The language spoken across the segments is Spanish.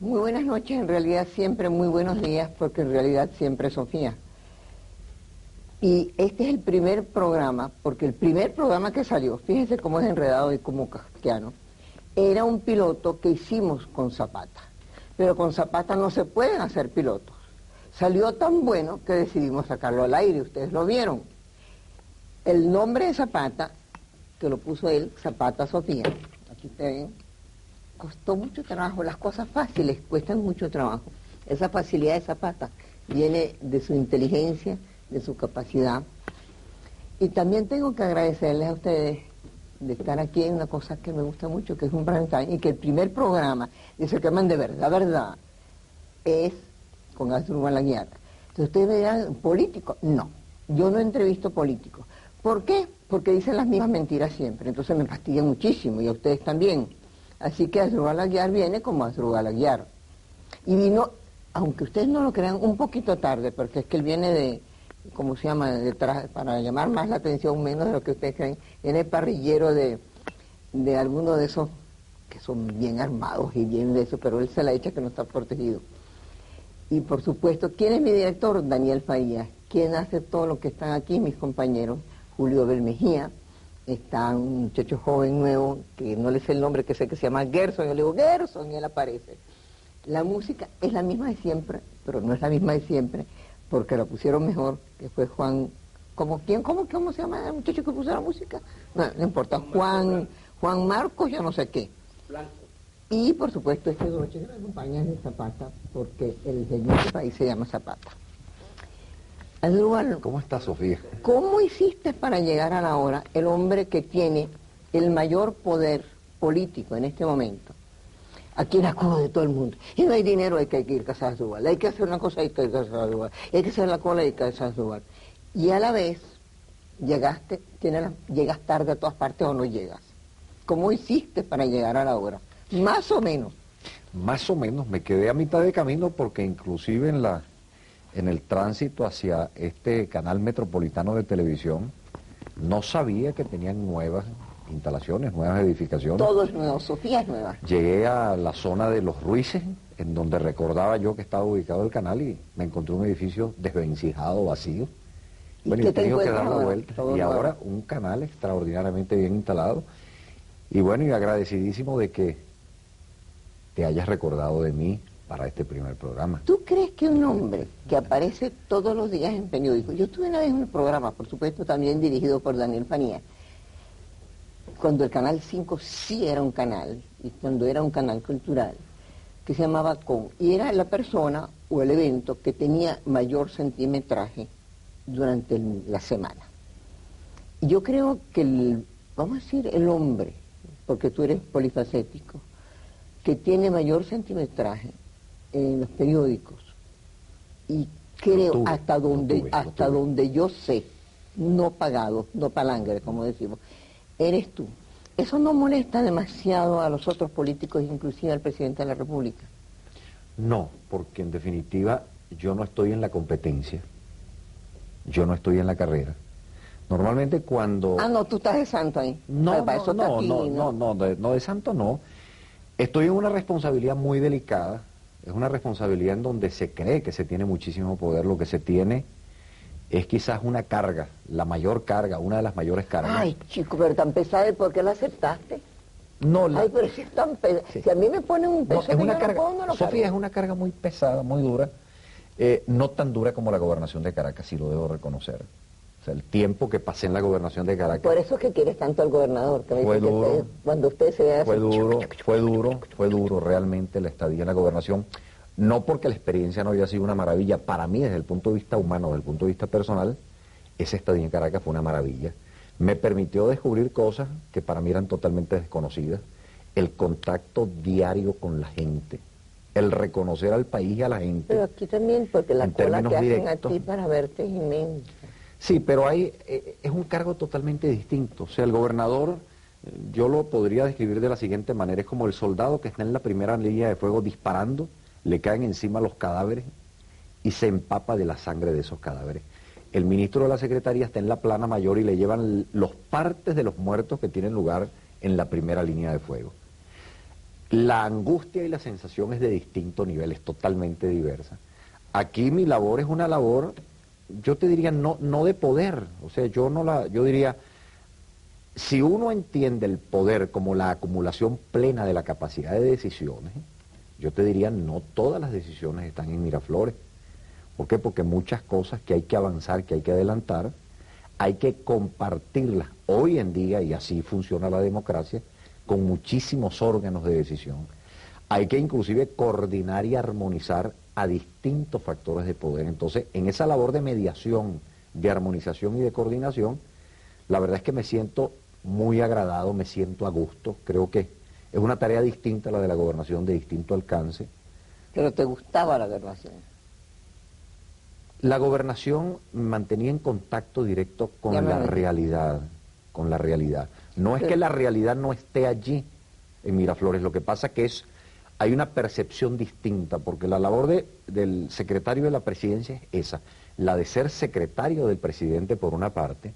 Muy buenas noches, en realidad siempre muy buenos días, porque en realidad siempre Sofía. Y este es el primer programa, porque el primer programa que salió, fíjense cómo es enredado y cómo kafkiano, era un piloto que hicimos con Zapata. Pero con Zapata no se pueden hacer pilotos. Salió tan bueno que decidimos sacarlo al aire, ustedes lo vieron. El nombre de Zapata, que lo puso él, Zapata Sofía, aquí ustedes ven, costó mucho trabajo. Las cosas fáciles cuestan mucho trabajo. Esa facilidad de Zapata viene de su inteligencia, de su capacidad. Y también tengo que agradecerles a ustedes de estar aquí en una cosa que me gusta mucho, que es un prime time, y que el primer programa, dice que man de verdad, es con Asdrúbal Aguiar. Entonces ustedes me dirán, ¿político? No, yo no entrevisto políticos. ¿Por qué? Porque dicen las mismas mentiras siempre, entonces me fastidian muchísimo, y a ustedes también. Así que Asdrúbal Aguiar viene como Asdrúbal Aguiar. Y vino, aunque ustedes no lo crean, un poquito tarde, porque es que él viene de, ¿cómo se llama?, para llamar más la atención, menos de lo que ustedes creen, viene parrillero de alguno de esos que son bien armados y bien de eso, pero él se la echa que no está protegido. Y por supuesto, ¿quién es mi director? Daniel Farías. ¿Quién hace todo lo que están aquí? Mis compañeros, Julio Belmejía. Está un muchacho joven nuevo, que no le sé el nombre, que sé que se llama Gerson. Yo le digo, Gerson, y él aparece. La música es la misma de siempre, pero no es la misma de siempre, porque la pusieron mejor, que fue Juan... ¿Cómo se llama el muchacho que puso la música? No importa, Juan Marcos, yo no sé qué. Blanco. Y por supuesto este broche que me acompaña es de Zapata, porque el siguiente país se llama Zapata. Asdrúbal, ¿cómo está, Sofía? ¿Cómo hiciste para llegar a la hora el hombre que tiene el mayor poder político en este momento? Aquí la cola de todo el mundo. Y no hay dinero, hay que ir a casa de Asdrúbal. Hay que hacer una cosa, hay que ir a casa de Asdrúbal. Hay que hacer la cola, hay que ir a casa de Asdrúbal. Y a la vez, llegas tarde a todas partes o no llegas. ¿Cómo hiciste para llegar a la hora? Más o menos. Más o menos, me quedé a mitad de camino porque inclusive en el tránsito hacia este canal metropolitano de televisión, no sabía que tenían nuevas instalaciones, nuevas edificaciones. Todo es nuevo, Sofía es nueva. Llegué a la zona de Los Ruices, en donde recordaba yo que estaba ubicado el canal, y me encontré un edificio desvencijado, vacío. Bueno, y he tenido que dar la vuelta. Y ahora un canal extraordinariamente bien instalado. Y bueno, y agradecidísimo de que te hayas recordado de mí para este primer programa. ¿Tú crees que un hombre que aparece todos los días en periódicos... Yo estuve una vez en un programa, por supuesto, también dirigido por Daniel Farías, cuando el Canal 5 sí era un canal, y cuando era un canal cultural, que se llamaba CON, y era la persona o el evento que tenía mayor centimetraje durante la semana. Y yo creo que, vamos a decir, el hombre, porque tú eres polifacético, que tiene mayor centimetraje en los periódicos, y creo, hasta donde yo sé, no pagado, no palangre, como decimos, eres tú. ¿Eso no molesta demasiado a los otros políticos, inclusive al presidente de la República? No, porque en definitiva yo no estoy en la competencia, yo no estoy en la carrera. Normalmente cuando... Ah, no, tú estás de santo ahí. No, no, de santo no. Estoy en una responsabilidad muy delicada, es una responsabilidad en donde se cree que se tiene muchísimo poder, lo que se tiene es quizás una carga, la mayor carga, una de las mayores cargas. Ay, chico, pero tan pesada, ¿por qué la aceptaste? No, Ay, pero si es tan pesada. Sí. Si a mí me ponen un peso, no, es una carga, Sofía, es una carga muy pesada, muy dura, no tan dura como la gobernación de Caracas, sí lo debo reconocer. O sea, el tiempo que pasé en la gobernación de Caracas... Por eso es que quieres tanto al gobernador, que fue duro, cuando usted se vea... Fue duro realmente la estadía en la gobernación. No porque la experiencia no haya sido una maravilla, para mí desde el punto de vista humano, desde el punto de vista personal, esa estadía en Caracas fue una maravilla. Me permitió descubrir cosas que para mí eran totalmente desconocidas. El contacto diario con la gente, el reconocer al país y a la gente. Pero aquí también, porque la cola que hacen a ti para verte es inmensa. Sí, pero es un cargo totalmente distinto. O sea, el gobernador, yo lo podría describir de la siguiente manera, es como el soldado que está en la primera línea de fuego disparando, le caen encima los cadáveres y se empapa de la sangre de esos cadáveres. El ministro de la Secretaría está en la plana mayor y le llevan los partes de los muertos que tienen lugar en la primera línea de fuego. La angustia y la sensación es de distinto nivel, es totalmente diversa. Aquí mi labor es una labor, yo te diría, no de poder. O sea, yo diría, si uno entiende el poder como la acumulación plena de la capacidad de decisiones, yo te diría, no todas las decisiones están en Miraflores. ¿Por qué? Porque muchas cosas que hay que avanzar, que hay que adelantar, hay que compartirlas hoy en día, y así funciona la democracia, con muchísimos órganos de decisión. Hay que inclusive coordinar y armonizar a distintos factores de poder. Entonces, en esa labor de mediación, de armonización y de coordinación, la verdad es que me siento muy agradado, me siento a gusto. Creo que es una tarea distinta a la de la gobernación, de distinto alcance. Pero te gustaba la gobernación. La gobernación me mantenía en contacto directo con la realidad, con la realidad. No es que la realidad no esté allí en Miraflores, lo que pasa que hay una percepción distinta, porque la labor del secretario de la presidencia es esa, la de ser secretario del presidente por una parte,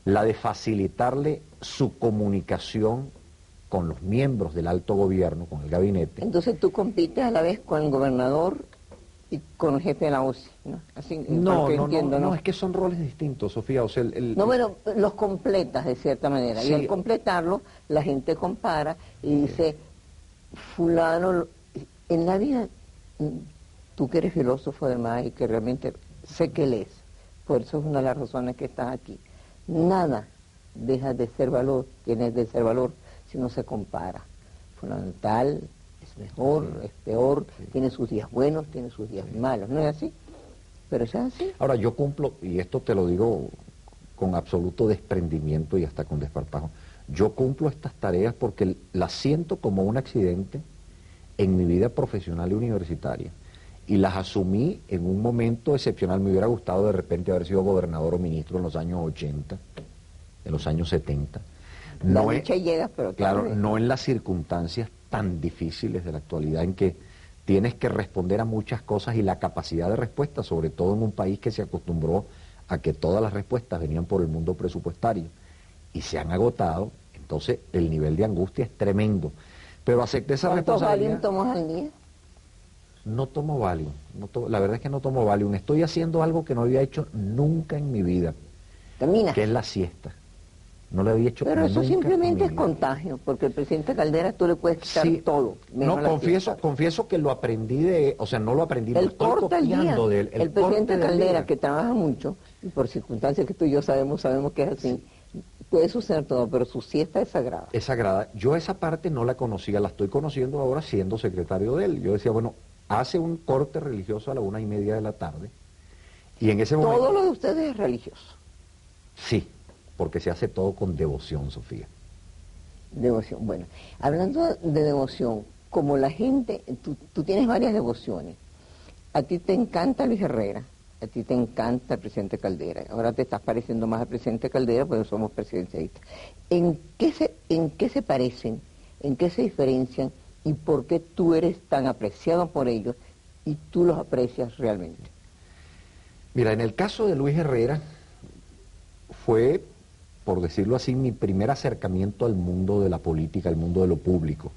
la de facilitarle su comunicación con los miembros del alto gobierno, con el gabinete. Entonces tú compites a la vez con el gobernador y con el jefe de la OCI, ¿no? Así, no, es que son roles distintos, Sofía. O sea, no, bueno, los completas de cierta manera, sí. Y al completarlo, la gente compara y dice, fulano, en la vida, tú que eres filósofo además y que realmente sé que lees, por eso es una de las razones que estás aquí, nada deja de ser valor, tiene de ser valor, si no se compara. Fundamental, es mejor, es peor, tiene sus días buenos, tiene sus días malos, ¿no es así? Pero es así. Ahora, yo cumplo, y esto te lo digo con absoluto desprendimiento y hasta con desparpajo, yo cumplo estas tareas porque las siento como un accidente en mi vida profesional y universitaria, y las asumí en un momento excepcional. Me hubiera gustado de repente haber sido gobernador o ministro en los años 80, en los años 70. La lucha llega, pero claro, no en las circunstancias tan difíciles de la actualidad en que tienes que responder a muchas cosas y la capacidad de respuesta, sobre todo en un país que se acostumbró a que todas las respuestas venían por el mundo presupuestario y se han agotado. Entonces el nivel de angustia es tremendo. Pero acepté esa responsabilidad. ¿Cuántos Valium tomas al día? No tomo Valium, la verdad es que no tomo Valium. Estoy haciendo algo que no había hecho nunca en mi vida, que es la siesta. No lo había hecho Pero eso nunca simplemente es contagio, porque el presidente Caldera tú le puedes quitar todo. No, confieso que lo aprendí no lo aprendí, lo estoy copiando de él. El presidente Caldera, que trabaja mucho, y por circunstancias que tú y yo sabemos que es así, puede suceder todo, pero su siesta es sagrada. Es sagrada. Yo esa parte no la conocía, la estoy conociendo ahora siendo secretario de él. Yo decía, bueno, hace un corte religioso a la 1:30 de la tarde, y en ese momento... Todo lo de ustedes es religioso. Sí, porque se hace todo con devoción, Sofía. Devoción. Bueno, hablando de devoción, como la gente, tú tienes varias devociones. A ti te encanta Luis Herrera, a ti te encanta el presidente Caldera. Ahora te estás pareciendo más al presidente Caldera porque somos presidencialistas. ¿En qué se parecen? ¿En qué se diferencian? ¿Y por qué tú eres tan apreciado por ellos y tú los aprecias realmente? Mira, en el caso de Luis Herrera fue, por decirlo así, mi primer acercamiento al mundo de la política, al mundo de lo público.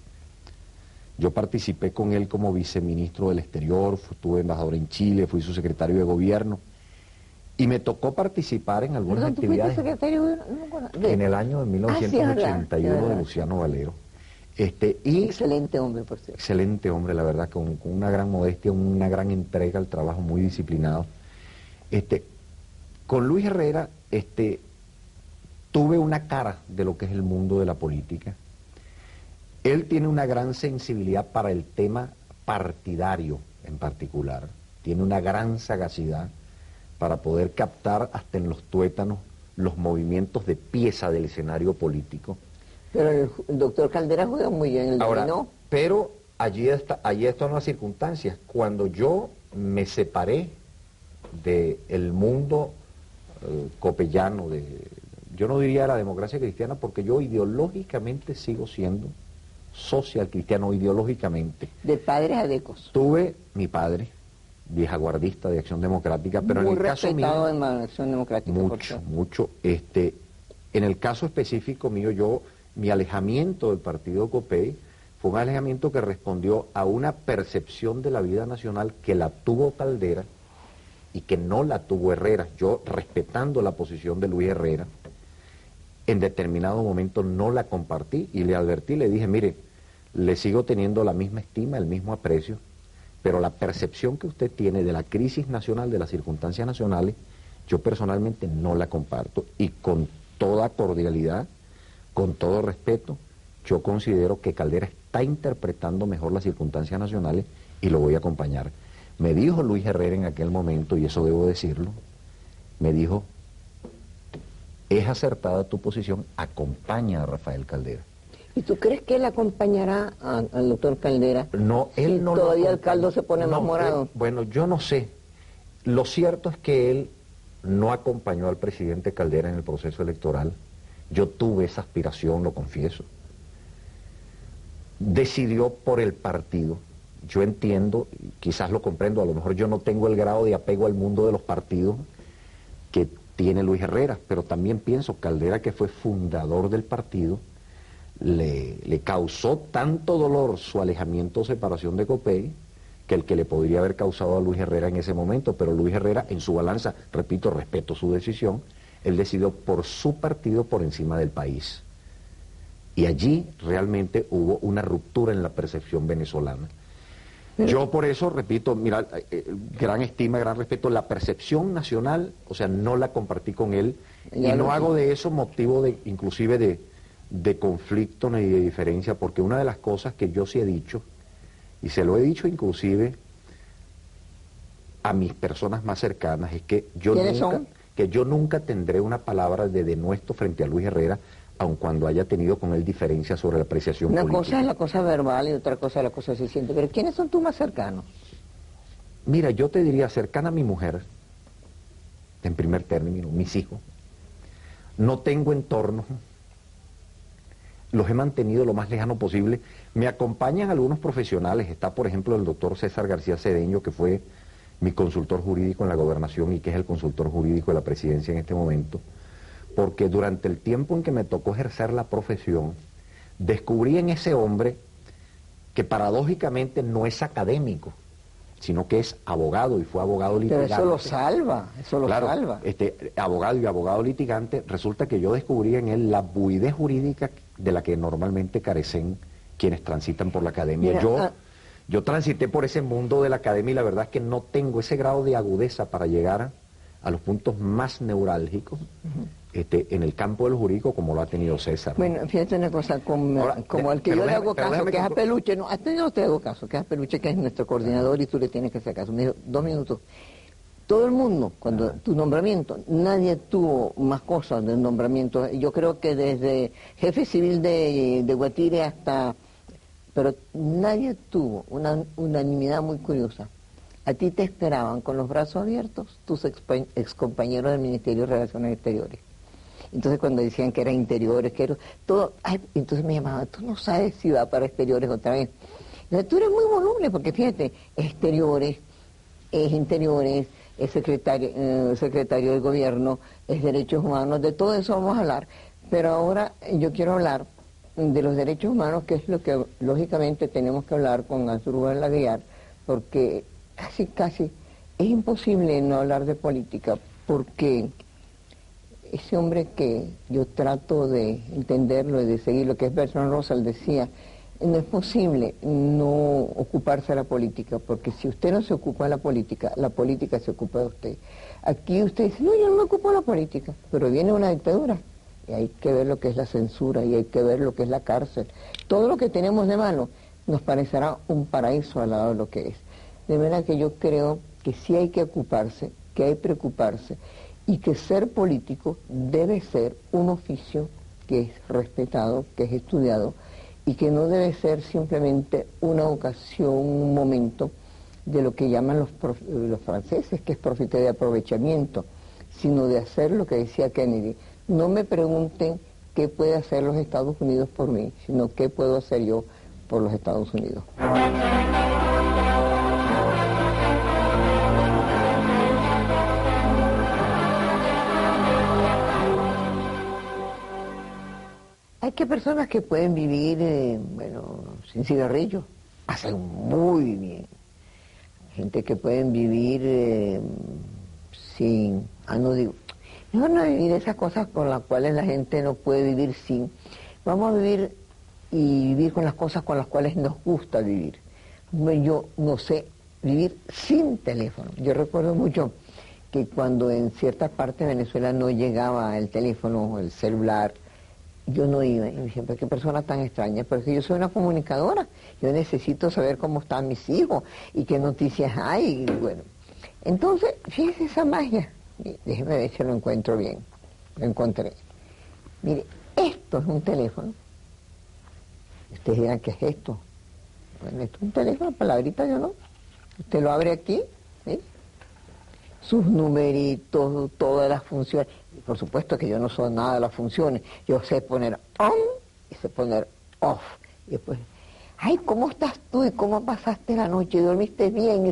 Yo participé con él como viceministro del Exterior, estuve embajador en Chile, fui su secretario de gobierno, y me tocó participar en algunas actividades. ¿Tú fuiste secretario de gobierno? No me acuerdo. En el año de 1981 de Luciano Valero. Excelente hombre, por cierto. Excelente hombre, la verdad, con una gran modestia, una gran entrega al trabajo, muy disciplinado. Con Luis Herrera, tuve una cara de lo que es el mundo de la política. Él tiene una gran sensibilidad para el tema partidario en particular. Tiene una gran sagacidad para poder captar hasta en los tuétanos los movimientos de pieza del escenario político. Pero el doctor Caldera juega muy bien el dominó. Pero allí están las circunstancias. Cuando yo me separé del mundo copellano, yo no diría la democracia cristiana, porque yo ideológicamente sigo siendo social cristiano, ideológicamente. De padres adecos. Tuve mi padre, vieja guardista de Acción Democrática, pero muy en el caso mío... respetado en Acción Democrática. Mucho. En el caso específico mío, mi alejamiento del partido COPEI fue un alejamiento que respondió a una percepción de la vida nacional que la tuvo Caldera y que no la tuvo Herrera. Yo, respetando la posición de Luis Herrera, en determinado momento no la compartí y le advertí, le dije, mire, le sigo teniendo la misma estima, el mismo aprecio, pero la percepción que usted tiene de la crisis nacional, de las circunstancias nacionales, yo personalmente no la comparto y con toda cordialidad, con todo respeto, yo considero que Caldera está interpretando mejor las circunstancias nacionales y lo voy a acompañar. Me dijo Luis Herrera en aquel momento, y eso debo decirlo, me dijo, es acertada tu posición, acompaña a Rafael Caldera. ¿Y tú crees que él acompañará al doctor Caldera? No, él si no todavía lo el caldo se pone más morado. Bueno, yo no sé. Lo cierto es que él no acompañó al presidente Caldera en el proceso electoral. Yo tuve esa aspiración, lo confieso. Decidió por el partido. Yo entiendo, quizás lo comprendo, a lo mejor yo no tengo el grado de apego al mundo de los partidos que tiene Luis Herrera, pero también pienso, Caldera, que fue fundador del partido, le causó tanto dolor su alejamiento o separación de Copey, que el que le podría haber causado a Luis Herrera en ese momento, pero Luis Herrera en su balanza, repito, respeto su decisión, él decidió por su partido por encima del país. Y allí realmente hubo una ruptura en la percepción venezolana. Yo por eso, repito, mira, gran estima, gran respeto, la percepción nacional, o sea, no la compartí con él, y no hago de eso motivo de, inclusive de conflicto ni de diferencia, porque una de las cosas que yo sí he dicho, y se lo he dicho inclusive a mis personas más cercanas, es que yo nunca tendré una palabra de denuesto frente a Luis Herrera, aun cuando haya tenido con él diferencias sobre la apreciación política. Una cosa es la cosa verbal y otra cosa es la cosa se siente. Pero ¿quiénes son tus más cercanos? Mira, yo te diría cercana a mi mujer, en primer término, mis hijos. No tengo entorno, los he mantenido lo más lejano posible. Me acompañan algunos profesionales, está por ejemplo el doctor César García Cedeño, que fue mi consultor jurídico en la gobernación y que es el consultor jurídico de la presidencia en este momento, porque durante el tiempo en que me tocó ejercer la profesión, descubrí en ese hombre que paradójicamente no es académico, sino que es abogado y fue abogado litigante. Pero eso lo salva, eso lo salva. Abogado y abogado litigante, resulta que yo descubrí en él la buidez jurídica de la que normalmente carecen quienes transitan por la academia. Mira, yo transité por ese mundo de la academia y la verdad es que no tengo ese grado de agudeza para llegar a los puntos más neurálgicos en el campo del jurídico como lo ha tenido César. Bueno, fíjate una cosa, como al que yo le hago caso, que es a Peluche, no, a ti no te hago caso, que es a Peluche, que es nuestro coordinador y tú le tienes que hacer caso. Me dijo, 2 minutos. Todo el mundo, cuando tu nombramiento, nadie tuvo más cosas del nombramiento. Yo creo que desde jefe civil de Guatire hasta... Pero nadie tuvo una unanimidad muy curiosa. A ti te esperaban con los brazos abiertos tus excompañeros del Ministerio de Relaciones Exteriores. Entonces cuando decían que eran interiores, que era todo, entonces me llamaban, tú no sabes si va para exteriores otra vez. Entonces tú eres muy voluble, porque fíjate, exteriores, es interiores, es secretario del gobierno, es derechos humanos, de todo eso vamos a hablar. Pero ahora yo quiero hablar de los derechos humanos, que es lo que lógicamente tenemos que hablar con Asdrúbal Aguiar, porque casi es imposible no hablar de política, porque ese hombre que yo trato de entenderlo y de seguir, lo que es Bertrand Russell decía, no es posible no ocuparse de la política, porque si usted no se ocupa de la política se ocupa de usted. Aquí usted dice, no, yo no me ocupo de la política, pero viene una dictadura, y hay que ver lo que es la censura, y hay que ver lo que es la cárcel. Todo lo que tenemos de malo nos parecerá un paraíso al lado de lo que es. De manera que yo creo que sí hay que ocuparse, que hay que preocuparse, y que ser político debe ser un oficio que es respetado, que es estudiado, y que no debe ser simplemente una ocasión, un momento de lo que llaman los franceses, que es profite de aprovechamiento, sino de hacer lo que decía Kennedy. No me pregunten qué puede hacer los Estados Unidos por mí, sino qué puedo hacer yo por los Estados Unidos. Hay que personas que pueden vivir, sin cigarrillos, hacen muy bien. Gente que pueden vivir sin, no digo, mejor no vivir esas cosas con las cuales la gente no puede vivir sin. Vamos a vivir y vivir con las cosas con las cuales nos gusta vivir. Yo no sé vivir sin teléfono. Yo recuerdo mucho que cuando en ciertas partes de Venezuela no llegaba el teléfono, el celular, yo no iba. Y dije, pero qué persona tan extraña, pero es que yo soy una comunicadora, yo necesito saber cómo están mis hijos y qué noticias hay. Y bueno, entonces, fíjese esa magia. Déjeme ver si lo encuentro bien. Lo encontré. Mire, esto es un teléfono. Ustedes dirán, ¿qué es esto? Bueno, esto es un teléfono, palabrita yo no. Usted lo abre aquí, ¿sí? Sus numeritos, todas las funciones. Y por supuesto que yo no soy nada de las funciones. Yo sé poner on y sé poner off. Y después, ay, ¿cómo estás tú? ¿Y cómo pasaste la noche? ¿Dormiste bien?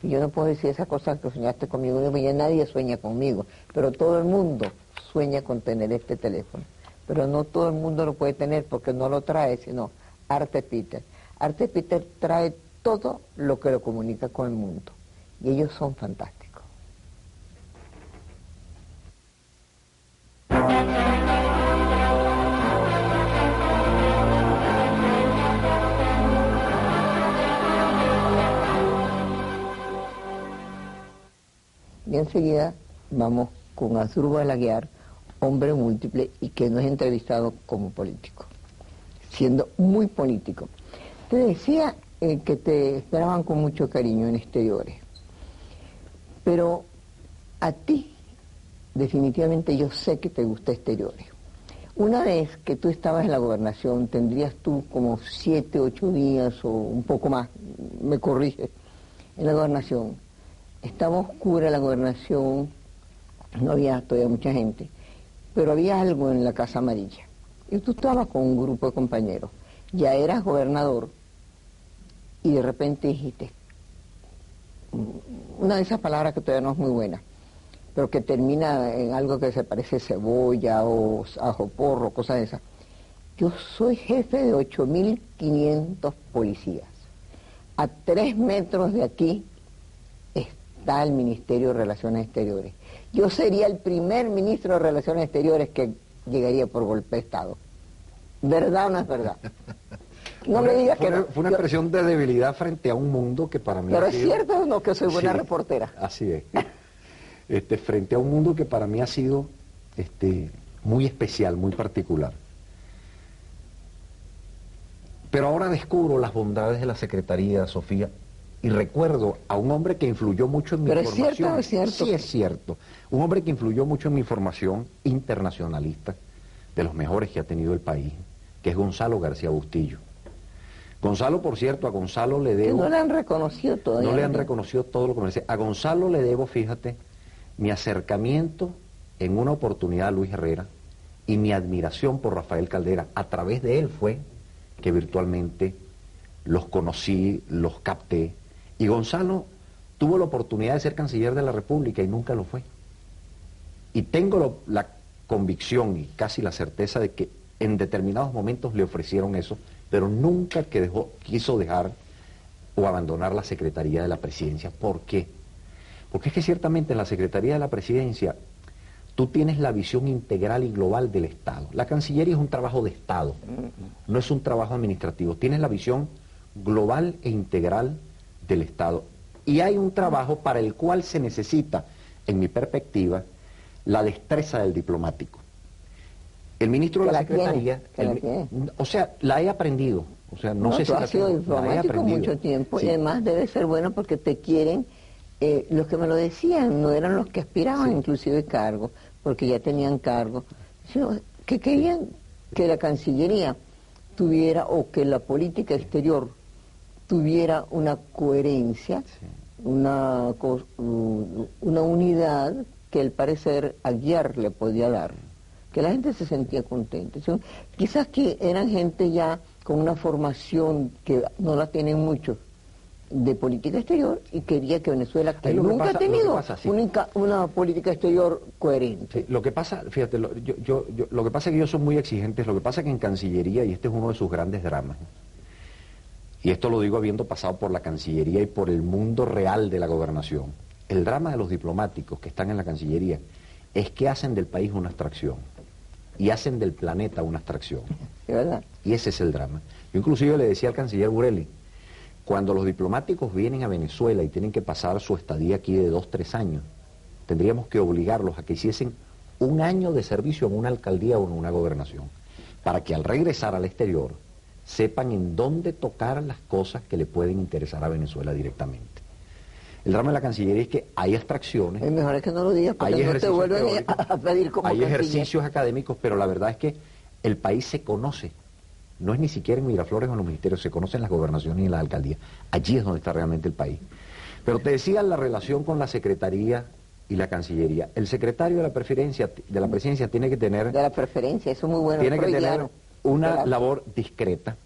Y yo no puedo decir esas cosas que soñaste conmigo. Ya nadie sueña conmigo. Pero todo el mundo sueña con tener este teléfono. Pero no todo el mundo lo puede tener porque no lo trae, sino Arte Peter. Arte Peter trae todo lo que lo comunica con el mundo. Y ellos son fantásticos. Y enseguida vamos con Asdrúbal Aguiar, hombre múltiple y que no es entrevistado como político, siendo muy político. Te decía que te esperaban con mucho cariño en exteriores, pero a ti definitivamente yo sé que te gusta exteriores. Una vez que tú estabas en la gobernación, tendrías tú como 7, 8 días o un poco más, me corrige, en la gobernación. Estaba oscura la gobernación, no había todavía mucha gente, pero había algo en la Casa Amarilla. Y tú estabas con un grupo de compañeros, ya eras gobernador, y de repente dijiste, una de esas palabras que todavía no es muy buena, pero que termina en algo que se parece cebolla o ajo porro, cosas de esas. Yo soy jefe de 8.500 policías. A 3 metros de aquí está el Ministerio de Relaciones Exteriores. Yo sería el primer ministro de Relaciones Exteriores que llegaría por golpe de Estado. ¿Verdad o no es verdad? No me digas que no. Fue una expresión de debilidad frente a un mundo que para mí Pero es cierto o no que soy buena reportera. Así es. Frente a un mundo que para mí ha sido muy especial, muy particular. Pero ahora descubro las bondades de la Secretaría, Sofía, y recuerdo a un hombre que influyó mucho en mi formación. ¿Pero es cierto o es cierto? Sí, es cierto. Un hombre que influyó mucho en mi formación internacionalista, de los mejores que ha tenido el país, que es Gonzalo García Bustillo. Gonzalo, por cierto, a Gonzalo le debo... Que no le han reconocido todavía. No le han reconocido todo lo que merece. A Gonzalo le debo, fíjate, mi acercamiento en una oportunidad a Luis Herrera y mi admiración por Rafael Caldera. A través de él fue que virtualmente los conocí, los capté. Y Gonzalo tuvo la oportunidad de ser canciller de la República y nunca lo fue. Y tengo la convicción y casi la certeza de que en determinados momentos le ofrecieron eso, pero nunca quiso dejar o abandonar la Secretaría de la Presidencia. ¿Por qué? Porque es que ciertamente en la Secretaría de la Presidencia tú tienes la visión integral y global del Estado. La Cancillería es un trabajo de Estado, no es un trabajo administrativo. Tienes la visión global e integral del Estado. Y hay un trabajo para el cual se necesita, en mi perspectiva, la destreza del diplomático. El ministro de la Secretaría, o sea, la he aprendido. O sea, no sé si has sido diplomático mucho tiempo, sí. Y además debe ser bueno porque te quieren. Los que me lo decían no eran los que aspiraban inclusive cargos, porque ya tenían cargos, sino que querían que la Cancillería tuviera, o que la política exterior tuviera una coherencia, una unidad que al parecer Aguiar le podía dar, que la gente se sentía contenta. Quizás que eran gente ya con una formación que no la tienen muchos, de política exterior, y quería que Venezuela, que nunca ha tenido una política exterior coherente. Sí, lo que pasa, fíjate, lo que pasa es que ellos son muy exigentes. Lo que pasa es que en Cancillería, y este es uno de sus grandes dramas, y esto lo digo habiendo pasado por la Cancillería y por el mundo real de la gobernación, el drama de los diplomáticos que están en la Cancillería es que hacen del país una abstracción y hacen del planeta una abstracción. ¿Es verdad? Y ese es el drama. Yo inclusive le decía al canciller Burelli, cuando los diplomáticos vienen a Venezuela y tienen que pasar su estadía aquí de 2, 3 años, tendríamos que obligarlos a que hiciesen un año de servicio en una alcaldía o en una gobernación, para que al regresar al exterior sepan en dónde tocar las cosas que le pueden interesar a Venezuela directamente. El drama de la Cancillería es que hay abstracciones. Es mejor es que no lo digas porque no te vuelven a pedir como hay canciller. Ejercicios académicos, pero la verdad es que el país se conoce. No es ni siquiera en Miraflores o en los ministerios, se conocen las gobernaciones y en las alcaldías. Allí es donde está realmente el país. Pero te decía la relación con la Secretaría y la Cancillería. El secretario de la presidencia tiene que tener... De la preferencia, eso es muy bueno. Tiene que tener una labor discreta,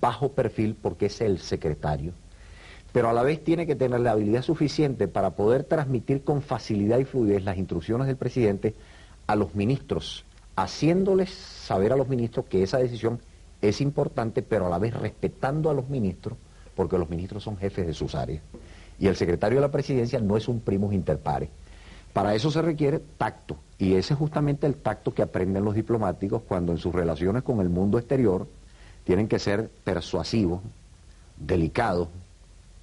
bajo perfil, porque es el secretario, pero a la vez tiene que tener la habilidad suficiente para poder transmitir con facilidad y fluidez las instrucciones del presidente a los ministros, haciéndoles saber a los ministros que esa decisión es importante, pero a la vez respetando a los ministros, porque los ministros son jefes de sus áreas. Y el secretario de la presidencia no es un primus inter pares. Para eso se requiere tacto, y ese es justamente el tacto que aprenden los diplomáticos cuando en sus relaciones con el mundo exterior tienen que ser persuasivos, delicados,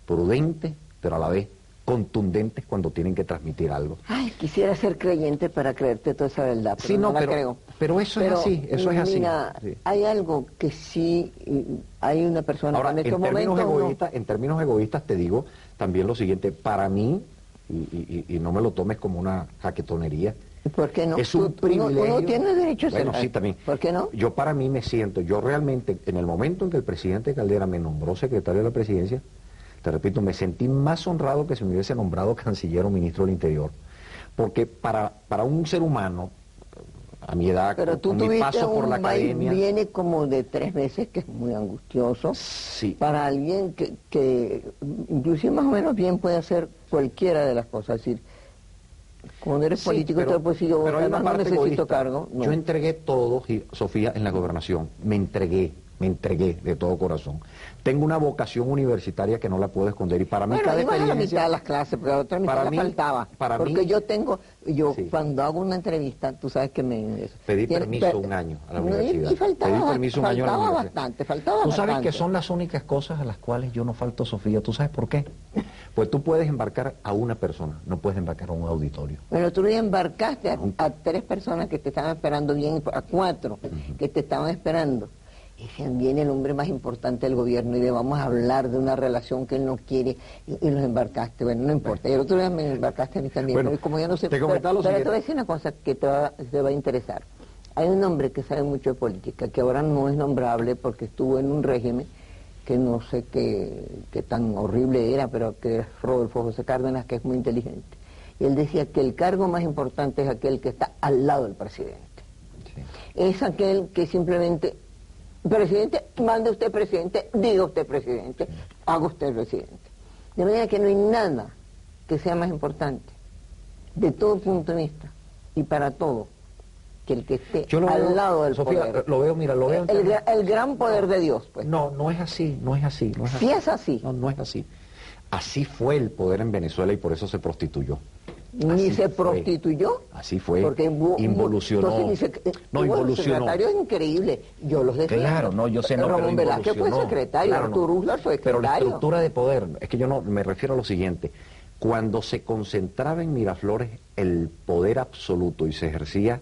prudentes, pero a la vez contundentes cuando tienen que transmitir algo. Ay, quisiera ser creyente para creerte toda esa verdad, pero sí, no, la creo. Pero eso es así, eso es así. Mira, sí. Hay algo que sí, hay una persona ahora, que en estos momentos en términos egoístas te digo también lo siguiente, para mí, y no me lo tomes como una jaquetonería, ¿por qué no? Es un privilegio. Tú no tienes derecho a ser. Bueno, sí, también. ¿Por qué no? Yo para mí me siento, yo realmente, en el momento en que el presidente Caldera me nombró secretario de la presidencia, te repito, me sentí más honrado que si me hubiese nombrado canciller o ministro del Interior. Porque para un ser humano, a mi edad, pero tú con mi paso por la academia... viene como de 3 meses, que es muy angustioso. Sí. Para alguien que inclusive más o menos bien puede hacer cualquiera de las cosas. Es decir, cuando eres político, pero, pues si yo hay una no parte necesito egoísta. cargo. No. Yo entregué todo, Sofía, en la gobernación. Me entregué de todo corazón. Tengo una vocación universitaria que no la puedo esconder y para mí cada experiencia... a la mitad de las clases, porque a la otra mitad me faltaba. Porque sí. Cuando hago una entrevista, tú sabes que pedí permiso un año a la universidad. Y faltaba, pedí permiso un año a la universidad. Faltaba Tú sabes bastante. que son las únicas cosas a las cuales yo no falto, Sofía. ¿Tú sabes por qué? Pues tú puedes embarcar a una persona, no puedes embarcar a un auditorio. Bueno, tú ya embarcaste a 3 personas que te estaban esperando bien, a 4 que te estaban esperando. Y decían, viene el hombre más importante del gobierno y le vamos a hablar de una relación que él no quiere, y los embarcaste. Bueno, no importa. Y el otro día me embarcaste a mí también, bueno, pero como yo no sé... Pero te voy a decir una cosa que te va a interesar. Hay un hombre que sabe mucho de política, que ahora no es nombrable porque estuvo en un régimen que no sé qué tan horrible era, pero que es Rodolfo José Cárdenas, que es muy inteligente. Y él decía que el cargo más importante es aquel que está al lado del presidente. Sí. Es aquel que simplemente... Presidente, mande usted presidente, diga usted presidente, haga usted presidente. De manera que no hay nada que sea más importante, de todo punto de vista, y para todo, que el que esté al lado del Sofía, poder. Lo veo. El gran poder de Dios, pues. No es así. Sí es así. No es así. Así fue el poder en Venezuela y por eso se prostituyó. Ni se prostituyó. Así fue. Porque involucionó. Los secretarios increíbles. Yo los defiendo. Claro, no, yo sé, no, Ramón Velázquez fue secretario, claro, Artur Uslar fue secretario. Pero la estructura de poder, es que yo no me refiero a lo siguiente. Cuando se concentraba en Miraflores el poder absoluto y se ejercía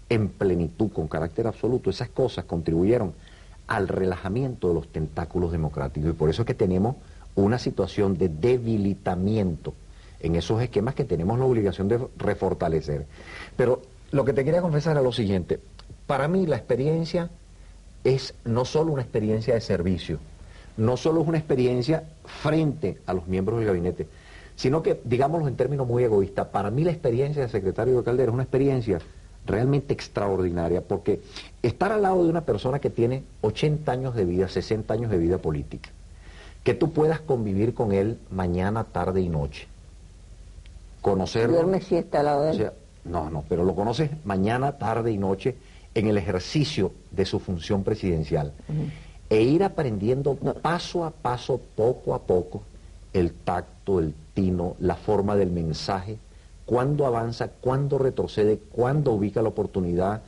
en plenitud, con carácter absoluto, esas cosas contribuyeron al relajamiento de los tentáculos democráticos. Y por eso es que tenemos una situación de debilitamiento en esos esquemas que tenemos la obligación de refortalecer. Pero lo que te quería confesar era lo siguiente. Para mí la experiencia es no solo una experiencia de servicio, no solo es una experiencia frente a los miembros del gabinete, sino que, digámoslo en términos muy egoístas, para mí la experiencia de secretario de Caldera es una experiencia realmente extraordinaria, porque estar al lado de una persona que tiene 80 años de vida, 60 años de vida política, que tú puedas convivir con él mañana, tarde y noche, conocerlo... ¿Duerme siesta al lado de él? O sea, no, pero lo conoces mañana, tarde y noche en el ejercicio de su función presidencial. e ir aprendiendo paso a paso, poco a poco, el tacto, el tino, la forma del mensaje, cuándo avanza, cuándo retrocede, cuándo ubica la oportunidad,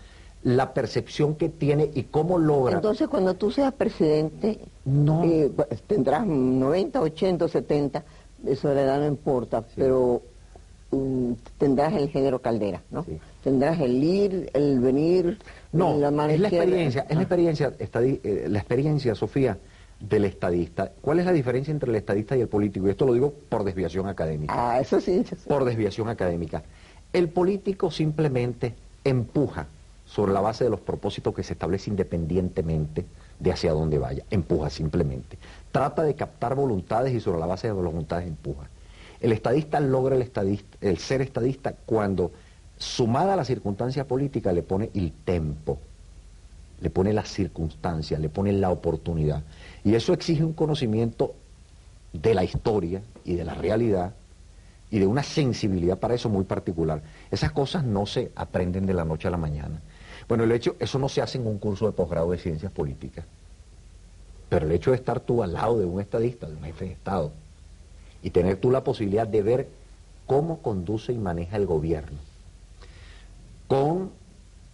la percepción que tiene y cómo logra. Entonces, cuando tú seas presidente, No. Pues, tendrás 90, 80, 70, eso de la edad no importa, Sí. pero tendrás el género Caldera, ¿no? Sí. Tendrás el ir, el venir, No, la mano es la izquierda. la experiencia, Sofía, del estadista. ¿Cuál es la diferencia entre el estadista y el político? Y esto lo digo por desviación académica. Ah, eso sí. Por desviación académica. El político simplemente empuja sobre la base de los propósitos que se establece independientemente de hacia dónde vaya. Empuja simplemente. Trata de captar voluntades y sobre la base de las voluntades empuja. El estadista logra el ser estadista cuando, sumada a la circunstancia política, le pone el tempo, le pone las circunstancias, le pone la oportunidad. Y eso exige un conocimiento de la historia y de la realidad y de una sensibilidad para eso muy particular. Esas cosas no se aprenden de la noche a la mañana. Bueno, eso no se hace en un curso de posgrado de ciencias políticas, pero el hecho de estar tú al lado de un estadista, de un jefe de Estado, y tener tú la posibilidad de ver cómo conduce y maneja el gobierno, con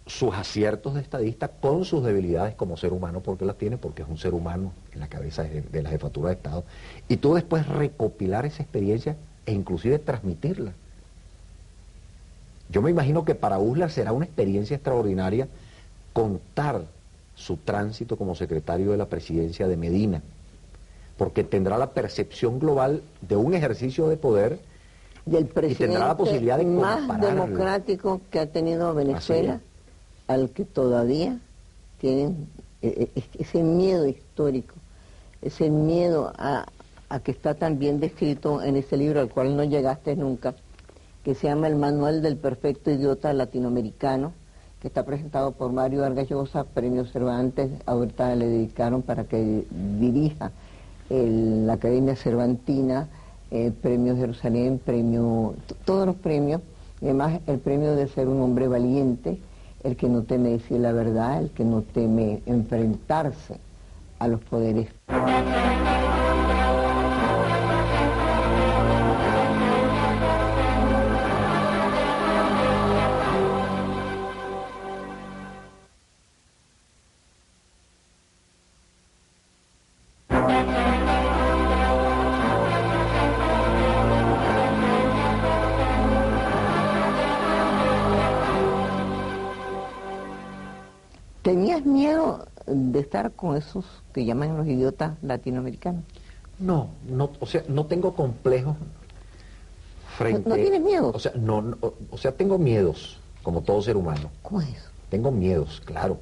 sus aciertos de estadista, con sus debilidades como ser humano, porque las tiene, porque es un ser humano en la cabeza de la jefatura de Estado, y tú después recopilar esa experiencia e inclusive transmitirla. Yo me imagino que para Uslar será una experiencia extraordinaria contar su tránsito como secretario de la presidencia de Medina, porque tendrá la percepción global de un ejercicio de poder Del presidente y tendrá la posibilidad de más compararlo. democrático que ha tenido Venezuela, al que todavía tienen ese miedo histórico, ese miedo a que está tan bien descrito en ese libro al cual no llegaste nunca, que se llama El Manual del Perfecto Idiota Latinoamericano, que está presentado por Mario Vargas Llosa, Premio Cervantes. Ahorita le dedicaron para que dirija la Academia Cervantina, Premio Jerusalén, todos los premios, y además el premio de ser un hombre valiente, el que no teme decir la verdad, el que no teme enfrentarse a los poderes. ¿Tenías miedo de estar con esos que llaman los idiotas latinoamericanos? No, o sea, no tengo complejos frente... ¿No tienes miedo? O sea, tengo miedos, como todo ser humano. ¿Cómo es eso? Tengo miedos, claro.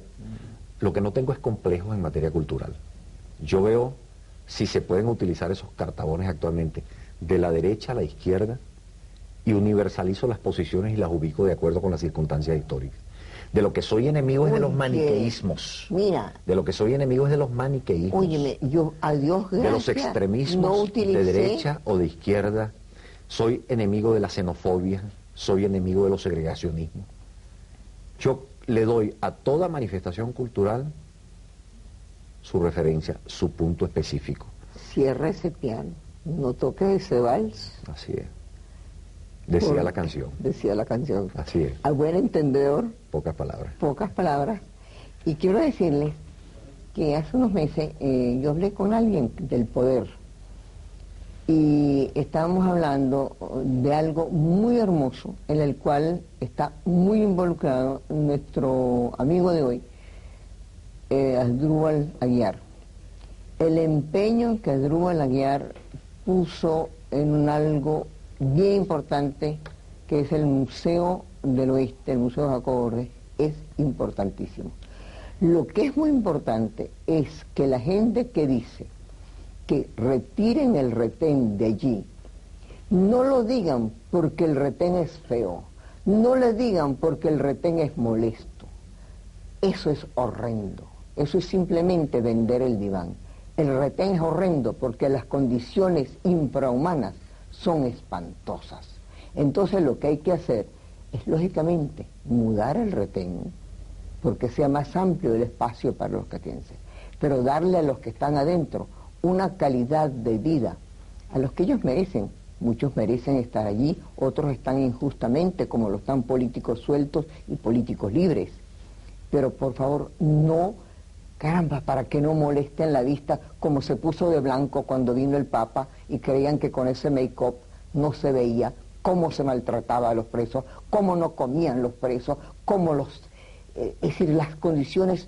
Lo que no tengo es complejos en materia cultural. Yo veo si se pueden utilizar esos cartabones actualmente de la derecha a la izquierda y universalizo las posiciones y las ubico de acuerdo con las circunstancias históricas. De lo que soy enemigo es de los maniqueísmos. Mira. De lo que soy enemigo es de los maniqueísmos. Óyeme, yo, a Dios gracias, de los extremismos de derecha o de izquierda. Soy enemigo de la xenofobia, soy enemigo de los segregacionismos. Yo le doy a toda manifestación cultural su referencia, su punto específico. Cierra ese piano, no toques ese vals. Así es. Decía la canción. Decía la canción. Así es. Al buen entendedor. Pocas palabras. Pocas palabras. Y quiero decirles que hace unos meses yo hablé con alguien del poder y estábamos hablando de algo muy hermoso en el cual está muy involucrado nuestro amigo de hoy, Asdrúbal Aguiar. El empeño que Asdrúbal Aguiar puso en algo bien importante, que es el Museo del Oeste, el Museo Jacobo Borges, es importantísimo. Lo que es muy importante es que la gente que dice que retiren el retén de allí, no lo digan porque el retén es feo, no le digan porque el retén es molesto. Eso es horrendo, eso es simplemente vender el diván. El retén es horrendo porque las condiciones infrahumanas son espantosas. Entonces lo que hay que hacer es, lógicamente, mudar el retén porque sea más amplio el espacio para los catenses. pero darle a los que están adentro una calidad de vida a los que ellos merecen. Muchos merecen estar allí, otros están injustamente, como lo están políticos sueltos y políticos libres. Pero por favor, no, caramba, para que no molesten la vista, como se puso de blanco cuando vino el Papa y creían que con ese make-up no se veía cómo se maltrataba a los presos, cómo no comían los presos, cómo es decir, las condiciones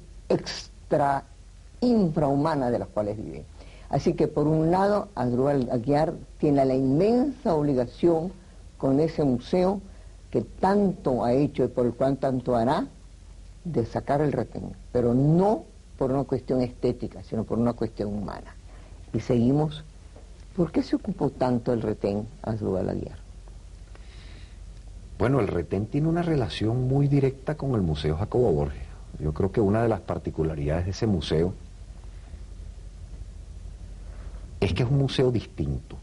infrahumanas de las cuales viven. Así que por un lado, Asdrúbal Aguiar tiene la inmensa obligación con ese museo que tanto ha hecho y por el cual tanto hará, de sacar el retén, pero no por una cuestión estética, sino por una cuestión humana. Y seguimos, ¿por qué se ocupó tanto el retén, Asdrúbal Aguiar? Bueno, el retén tiene una relación muy directa con el Museo Jacobo Borges. Yo creo que una de las particularidades de ese museo es que es un museo distinto,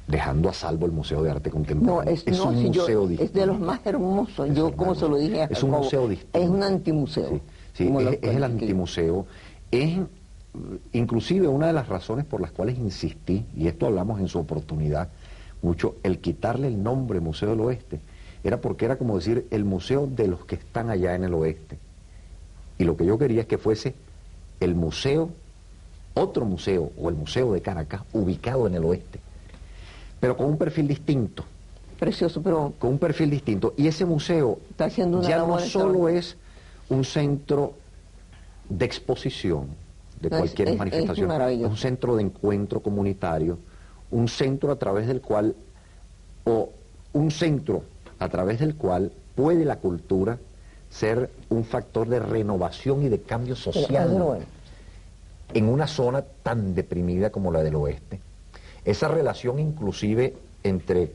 dejando a salvo el Museo de Arte Contemporáneo. No, un museo distinto. Es de los más hermosos, yo como se lo dije a Jacobo, es un museo distinto. Es un antimuseo. Sí, sí, es el antimuseo. Es inclusive una de las razones por las cuales insistí, y esto hablamos en su oportunidad mucho, el quitarle el nombre Museo del Oeste, era porque era como decir el museo de los que están allá en el oeste. Y lo que yo quería es que fuese el museo, otro museo, o el Museo de Caracas, ubicado en el oeste, pero con un perfil distinto. Precioso, pero... Con un perfil distinto. Y ese museo está haciendo una ya no solo es un centro de exposición de cualquier manifestación, es un centro de encuentro comunitario, un centro a través del cual, puede la cultura ser un factor de renovación y de cambio social en una zona tan deprimida como la del oeste. Esa relación inclusive entre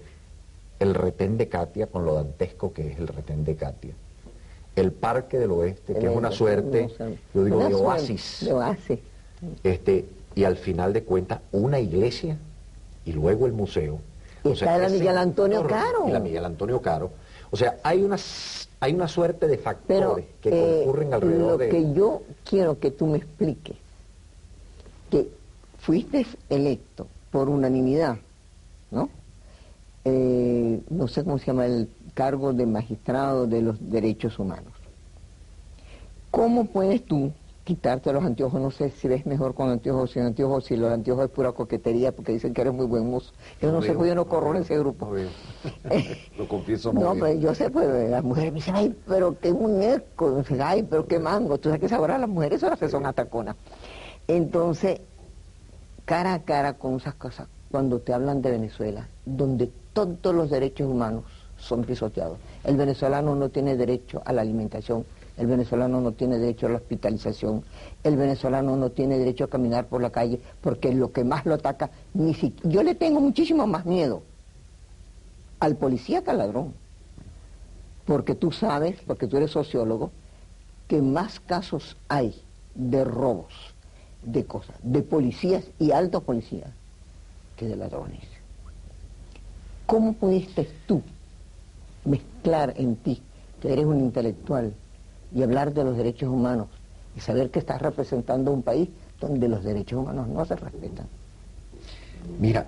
el retén de Catia con lo dantesco que es el retén de Catia, el Parque del Oeste, que es una suerte, yo digo, de oasis. De oasis. Y al final de cuentas, una iglesia y luego el museo. Y está la Miguel Antonio Caro. Y la Miguel Antonio Caro. O sea, hay una suerte de factores que concurren alrededor de... Lo que yo quiero que tú me expliques, que fuiste electo por unanimidad, ¿no? No sé cómo se llama el cargo de magistrado de los derechos humanos. ¿Cómo puedes tú quitarte los anteojos? No sé si ves mejor con anteojos o sin anteojos, si los anteojos es pura coquetería porque dicen que eres muy buen mozo. Yo no sé, pues yo no corro en ese grupo. Lo confieso, no. No, pues yo sé, pues las mujeres me dicen, ay, pero qué muñeco, ay, pero qué mango. Tú sabes que ahora las mujeres son las que son ataconas. Entonces, cara a cara con esas cosas, cuando te hablan de Venezuela, donde todos los derechos humanos son pisoteados. El venezolano no tiene derecho a la alimentación, el venezolano no tiene derecho a la hospitalización, el venezolano no tiene derecho a caminar por la calle, porque lo que más lo ataca, yo le tengo muchísimo más miedo al policía que al ladrón. Porque tú sabes, porque tú eres sociólogo, que más casos hay de robos, de cosas, de policías y altos policías, que de ladrones. ¿Cómo pudiste tú mezclar en ti, que eres un intelectual, y hablar de los derechos humanos, y saber que estás representando un país donde los derechos humanos no se respetan? Mira,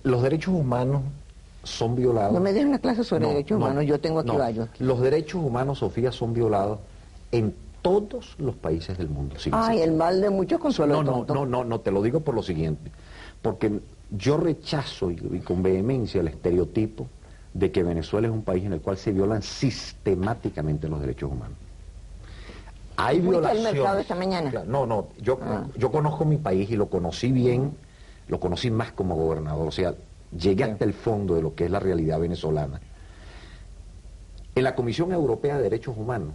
los derechos humanos son violados. No me des una clase sobre derechos humanos, yo tengo aquí varios. Los derechos humanos, Sofía, son violados en todos los países del mundo. Ay, el mal de muchos consuelo tonto. No, te lo digo por lo siguiente, porque yo rechazo y con vehemencia el estereotipo de que Venezuela es un país en el cual se violan sistemáticamente los derechos humanos. Hay violaciones. ¿Fuiste al mercado esta mañana? No, yo conozco mi país y lo conocí bien, lo conocí más como gobernador, o sea, llegué hasta el fondo de lo que es la realidad venezolana. En la Comisión Europea de Derechos Humanos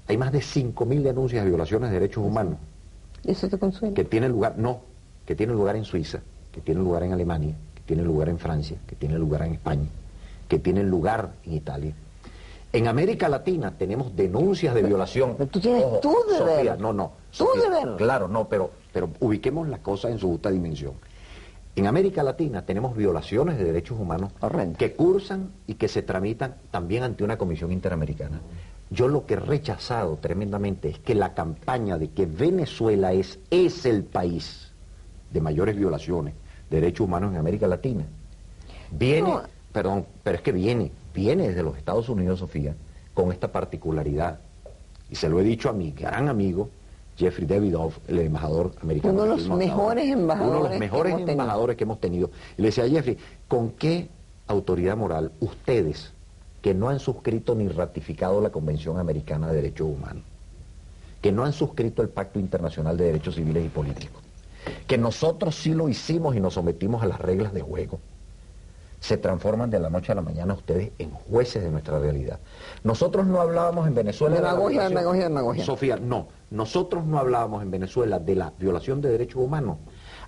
hay más de 5.000 denuncias de violaciones de derechos humanos. ¿Eso te consuela? Que tienen lugar en Suiza, que tienen lugar en Alemania, que tienen lugar en Francia, que tienen lugar en España, que tienen lugar en Italia. En América Latina tenemos denuncias de violación. Pero tú tienes tú de ver. No. Tú de ver. Claro, no, pero ubiquemos las cosas en su justa dimensión. En América Latina tenemos violaciones de derechos humanos que cursan y que se tramitan también ante una comisión interamericana. Yo lo que he rechazado tremendamente es que la campaña de que Venezuela es el país de mayores violaciones de derechos humanos en América Latina, viene, No. perdón, pero es que viene desde los Estados Unidos, Sofía, con esta particularidad. Y se lo he dicho a mi gran amigo, Jeffrey Davidoff, el embajador americano. Uno de los mejores embajadores Uno de los mejores embajadores que hemos tenido. Y le decía a Jeffrey, ¿con qué autoridad moral ustedes, que no han suscrito ni ratificado la Convención Americana de Derechos Humanos, que no han suscrito el Pacto Internacional de Derechos Civiles y Políticos, que nosotros sí lo hicimos y nos sometimos a las reglas de juego, se transforman de la noche a la mañana ustedes en jueces de nuestra realidad? Nosotros no hablábamos en Venezuela Demagogia, de la violación. demagogia. Sofía, no. Nosotros no hablábamos en Venezuela de la violación de derechos humanos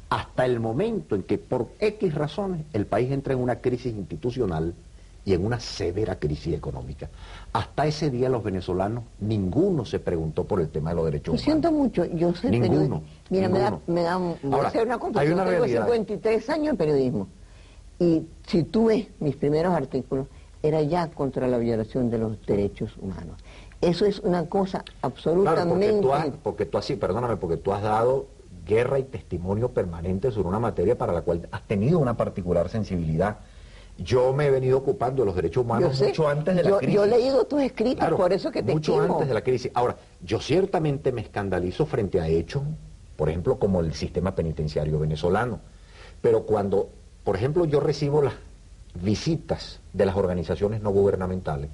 hasta el momento en que por X razones el país entra en una crisis institucional y en una severa crisis económica. Hasta ese día los venezolanos, ninguno se preguntó por el tema de los derechos Lo humanos. siento mucho, yo soy Ninguno, periodista. Mira, ninguno. voy a Ahora, hacer una hay confesión. una Tengo realidad. 53 años de periodismo. Y si tú ves mis primeros artículos, era ya contra la violación de los derechos humanos. Eso es una cosa absolutamente... Claro, porque tú has dado guerra y testimonio permanente sobre una materia para la cual has tenido una particular sensibilidad. Yo me he venido ocupando de los derechos humanos Yo sé, mucho antes de la crisis. Yo he leído tus escritos, Claro, por eso que te mucho estimo. antes de la crisis. Ahora, yo ciertamente me escandalizo frente a hechos, por ejemplo, como el sistema penitenciario venezolano. Pero cuando, por ejemplo, yo recibo las visitas de las organizaciones no gubernamentales,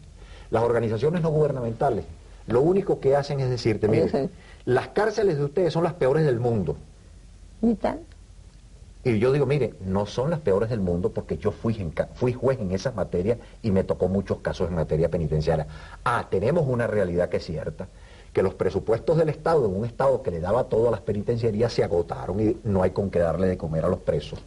las organizaciones no gubernamentales lo único que hacen es decirte, mire, las cárceles de ustedes son las peores del mundo. ¿Y tal? Y yo digo, mire, no son las peores del mundo porque yo fui juez en esas materias y me tocó muchos casos en materia penitenciaria. Tenemos una realidad que es cierta, que los presupuestos del Estado, en un Estado que le daba todo a las penitenciarías, se agotaron y no hay con qué darle de comer a los presos.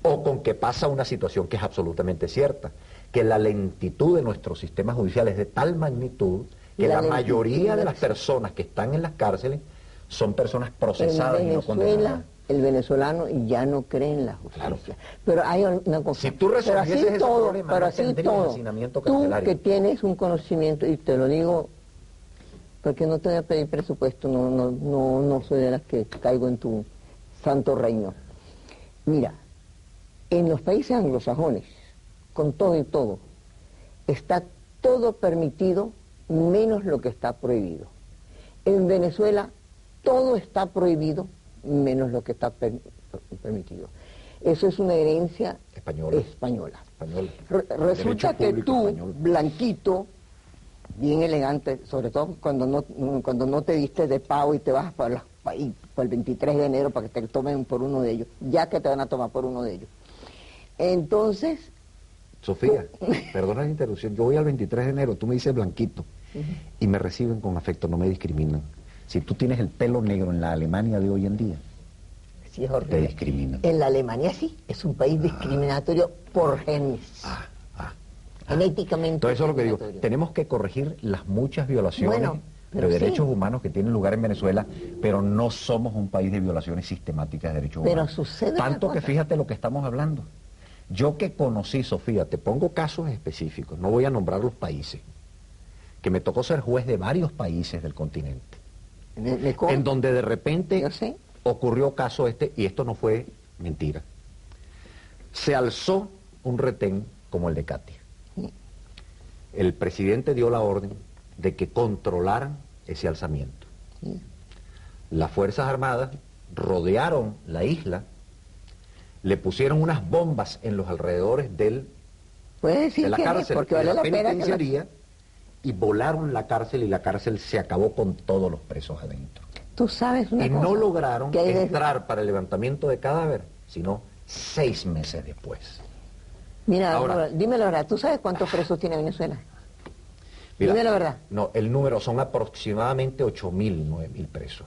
O con que pasa una situación que es absolutamente cierta, que la lentitud de nuestro sistema judicial es de tal magnitud que la mayoría de las personas que están en las cárceles son personas procesadas y no condenadas. El venezolano ya no cree en la justicia. Claro. Pero hay una cosa. Si tú resolvieses ese problema, pero no así tendrías todo, hacinamiento tú carcelario. que tienes un conocimiento, y te lo digo porque no te voy a pedir presupuesto, no soy de las que caigo en tu santo reino. Mira, en los países anglosajones, con todo y todo, está todo permitido menos lo que está prohibido. En Venezuela todo está prohibido menos lo que está permitido. Eso es una herencia española. Resulta que tú, blanquito, bien elegante, sobre todo cuando no te diste de pavo y te vas para el 23 de enero para que te tomen por uno de ellos, ya que te van a tomar por uno de ellos. Entonces... Sofía, perdona la interrupción, yo voy al 23 de enero, tú me dices blanquito, y me reciben con afecto, no me discriminan. Si tú tienes el pelo negro en la Alemania de hoy en día, sí, es horrible. te discriminan. En la Alemania sí, es un país discriminatorio por genes. Genéticamente. Entonces eso es lo que digo, tenemos que corregir las muchas violaciones de derechos humanos que tienen lugar en Venezuela, pero no somos un país de violaciones sistemáticas de derechos humanos. Pero sucede tanto que fíjate lo que estamos hablando. Yo que conocí, Sofía, te pongo casos específicos, no voy a nombrar los países, que me tocó ser juez de varios países del continente, en donde de repente ocurrió caso y esto no fue mentira. Se alzó un retén como el de Katia. El presidente dio la orden de que controlaran ese alzamiento. Las Fuerzas Armadas rodearon la isla, le pusieron unas bombas en los alrededores de la cárcel, porque de vale la la pena penitenciaría, y volaron la cárcel y la cárcel se acabó con todos los presos adentro. Tú sabes una y cosa, no lograron que entrar para el levantamiento de cadáver, sino 6 meses después. Mira, ahora, dime la verdad, ¿tú sabes cuántos presos tiene Venezuela? Mira, dime la verdad. No, el número son aproximadamente 8.000, 9.000 presos.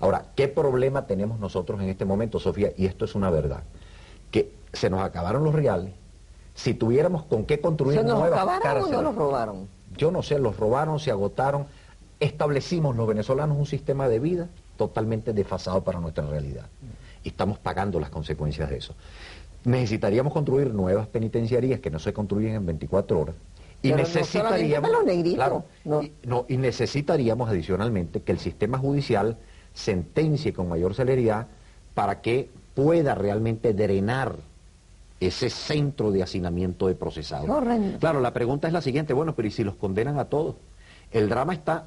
Ahora, ¿qué problema tenemos nosotros en este momento, Sofía? Y esto es una verdad, que se nos acabaron los reales. Si tuviéramos con qué construir nuevas cárceles... ¿Se nos acabaron o no los robaron? Yo no sé, los robaron, se agotaron. Establecimos los venezolanos un sistema de vida totalmente desfasado para nuestra realidad. Y estamos pagando las consecuencias de eso. Necesitaríamos construir nuevas penitenciarías que no se construyen en 24 horas Y Pero no solamente necesitaríamos, para los negritos, claro, no. y necesitaríamos adicionalmente que el sistema judicial sentencie con mayor celeridad para que pueda realmente drenar ese centro de hacinamiento de procesados. Horrendo. Claro, la pregunta es la siguiente, bueno, pero ¿y si los condenan a todos? El drama está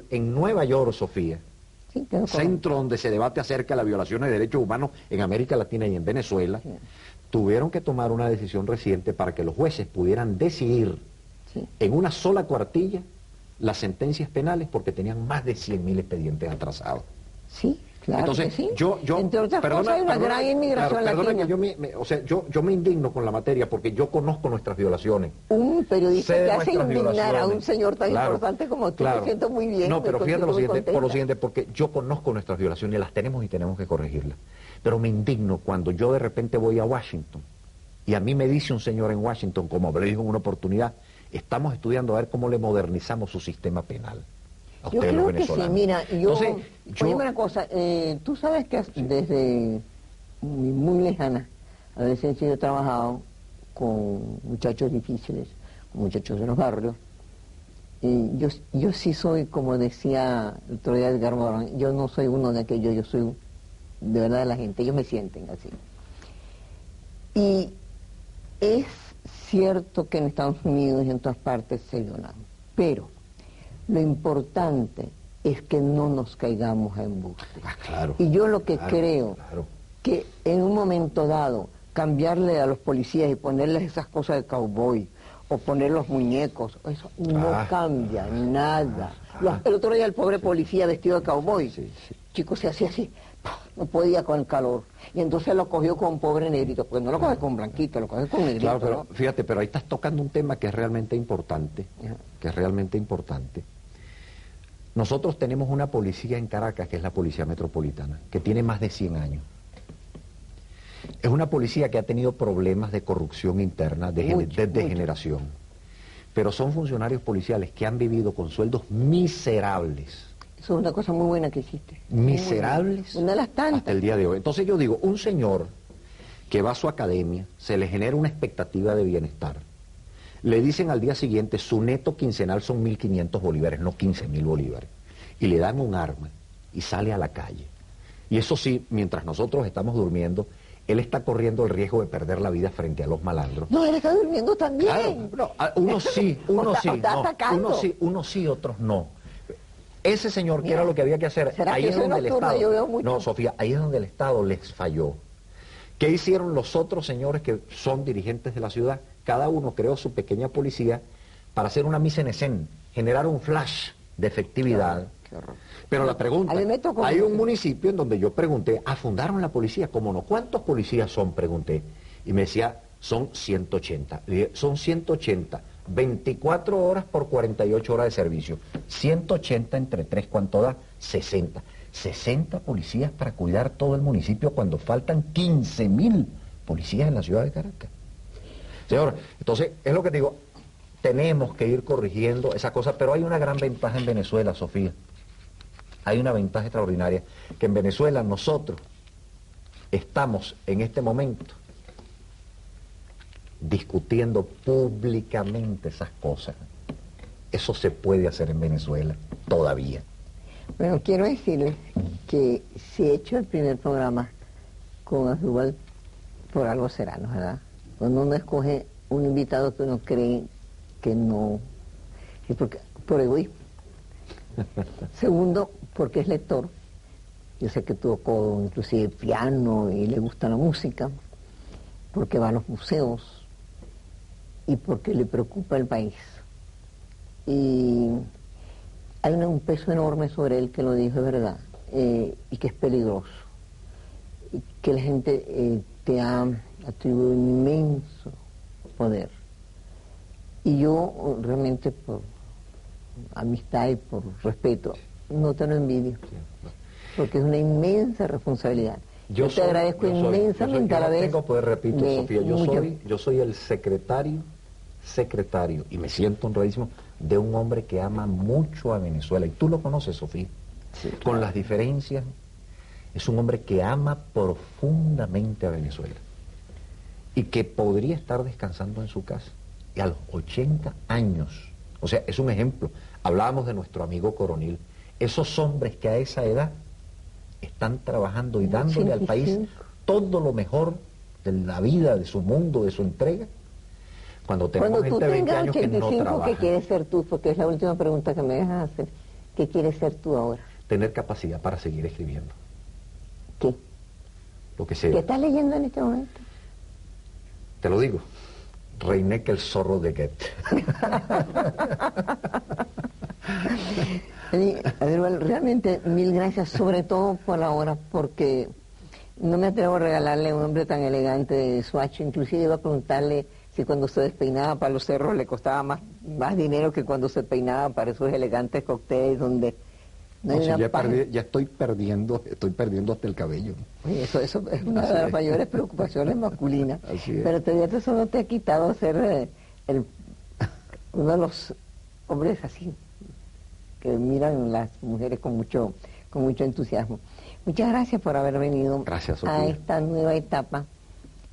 en Nueva York, Sofía, Sí, que no centro donde se debate acerca de las violaciones de derechos humanos en América Latina y en Venezuela, Sí. tuvieron que tomar una decisión reciente para que los jueces pudieran decidir Sí. en una sola cuartilla las sentencias penales porque tenían más de 100.000 expedientes atrasados. Sí, claro. Entonces, que sí. yo, Entre otras cosas, hay una gran inmigración perdona latina. que yo me indigno con la materia porque yo conozco nuestras violaciones. Un periodista Sé de que hace nuestras indignar a un violaciones. señor tan Claro, importante como tú, claro. me siento muy bien. No, pero me fíjate siento lo muy siguiente, por lo contenta. siguiente, porque yo conozco nuestras violaciones y las tenemos que corregirlas. Pero me indigno cuando yo de repente voy a Washington y a mí me dice un señor en Washington, como me lo dijo en una oportunidad, estamos estudiando a ver cómo le modernizamos su sistema penal. A Yo ustedes los creo que sí, venezolanos. mira, Entonces, oye, una cosa, tú sabes que desde muy lejana adolescencia yo he trabajado con muchachos difíciles, con muchachos de los barrios, y yo sí soy, como decía el otro día Edgar Morán, yo no soy uno de aquellos, yo soy de verdad de la gente, ellos me sienten así. Y es cierto que en Estados Unidos y en todas partes se violan, pero lo importante es que no nos caigamos a embuste. Ah, claro. Y yo lo que claro, creo, claro. que en un momento dado, cambiarle a los policías y ponerles esas cosas de cowboy, o poner los muñecos, eso no cambia nada. El otro día el pobre policía vestido de cowboy, Sí, sí. chico, se hacía así, no podía con el calor. Y entonces lo cogió con un pobre negrito, porque no lo coge con blanquito, lo coge con negrito. Claro, pero ¿no? fíjate, pero ahí estás tocando un tema que es realmente importante, Ajá. que es realmente importante. Nosotros tenemos una policía en Caracas, que es la Policía Metropolitana, que tiene más de 100 años. Es una policía que ha tenido problemas de corrupción interna desde Mucho. generación. Pero son funcionarios policiales que han vivido con sueldos miserables. Eso es una cosa muy buena que hiciste. Miserables. Una de las tantas. Hasta el día de hoy. Entonces yo digo, un señor que va a su academia, se le genera una expectativa de bienestar. Le dicen al día siguiente, su neto quincenal son 1.500 bolívares, no 15.000 bolívares. Y le dan un arma y sale a la calle. Y eso sí, mientras nosotros estamos durmiendo, él está corriendo el riesgo de perder la vida frente a los malandros. No, él está durmiendo también. Claro, no, unos sí, unos sí, está no, atacando. unos sí, otros no. Ese señor, que Mira, era lo que había que hacer, ¿será ahí que es soy donde el nocturna? Estado... Yo veo mucho. No, Sofía, ahí es donde el Estado les falló. ¿Qué hicieron los otros señores que son dirigentes de la ciudad? Cada uno creó su pequeña policía para hacer una mise en scène, generar un flash de efectividad. Qué horror. Pero la pregunta, A mí me tocó- hay un municipio en donde yo pregunté, ¿fundaron la policía? ¿Cómo no? ¿Cuántos policías son? Pregunté. Y me decía, son 180. Le dije, son 180, 24 horas por 48 horas de servicio. 180 entre 3, ¿cuánto da? 60. 60 policías para cuidar todo el municipio cuando faltan 15.000 policías en la ciudad de Caracas. Señor, entonces, es lo que te digo, tenemos que ir corrigiendo esa cosa, pero hay una gran ventaja en Venezuela, Sofía. Hay una ventaja extraordinaria, que en Venezuela nosotros estamos en este momento discutiendo públicamente esas cosas. Eso se puede hacer en Venezuela todavía. Bueno, quiero decirles que si he hecho el primer programa con Asdrúbal, por algo será, ¿no? ¿Verdad? Cuando uno escoge un invitado que uno cree que no, es porque, por egoísmo. Segundo, porque es lector. Yo sé que tocó inclusive piano y le gusta la música, porque va a los museos y porque le preocupa el país. Y hay un peso enorme sobre él, que lo dijo, es verdad, y que es peligroso. Y que la gente te ha atribuido un inmenso poder. Y yo realmente, por amistad y por respeto, no te lo envidio, porque es una inmensa responsabilidad. Yo te agradezco inmensamente a la vez. Tengo poder, repito, Sofía, mucho. yo soy el secretario, y me siento honradísimo, de un hombre que ama mucho a Venezuela. Y tú lo conoces, Sofía, Sí, claro. con las diferencias. Es un hombre que ama profundamente a Venezuela y que podría estar descansando en su casa. y a los 80 años. O sea, es un ejemplo. Hablábamos de nuestro amigo Coronil. Esos hombres que a esa edad están trabajando y dándole al país todo lo mejor de la vida, de su mundo, de su entrega. Cuando tenemos Cuando tú gente de 20 tengas años que no 85, trabaja. ¿qué quieres ser tú? Porque es la última pregunta que me dejas hacer. ¿Qué quieres ser tú ahora? Tener capacidad para seguir escribiendo. ¿Qué? Lo que sea. ¿Qué estás leyendo en este momento? Te lo digo. Reineck, el zorro de Goethe. Adelbal, realmente mil gracias, sobre todo por la hora, porque no me atrevo a regalarle a un hombre tan elegante de Swatch. Inclusive iba a preguntarle si cuando se despeinaba para los cerros le costaba más dinero que cuando se peinaba para esos elegantes cócteles donde no hay No, sí, una paja. ya estoy perdiendo hasta el cabello. Oye, eso es una Así de las es. mayores preocupaciones masculinas. Así es. Pero todavía eso no te ha quitado ser uno de los hombres así, que miran las mujeres con mucho entusiasmo. Muchas gracias por haber venido Gracias, a Sofía. esta nueva etapa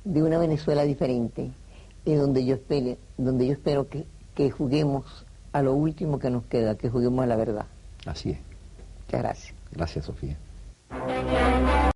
de una Venezuela diferente, y donde yo espero que juguemos a lo último que nos queda, que juguemos a la verdad. Así es. Muchas gracias. Gracias, Sofía.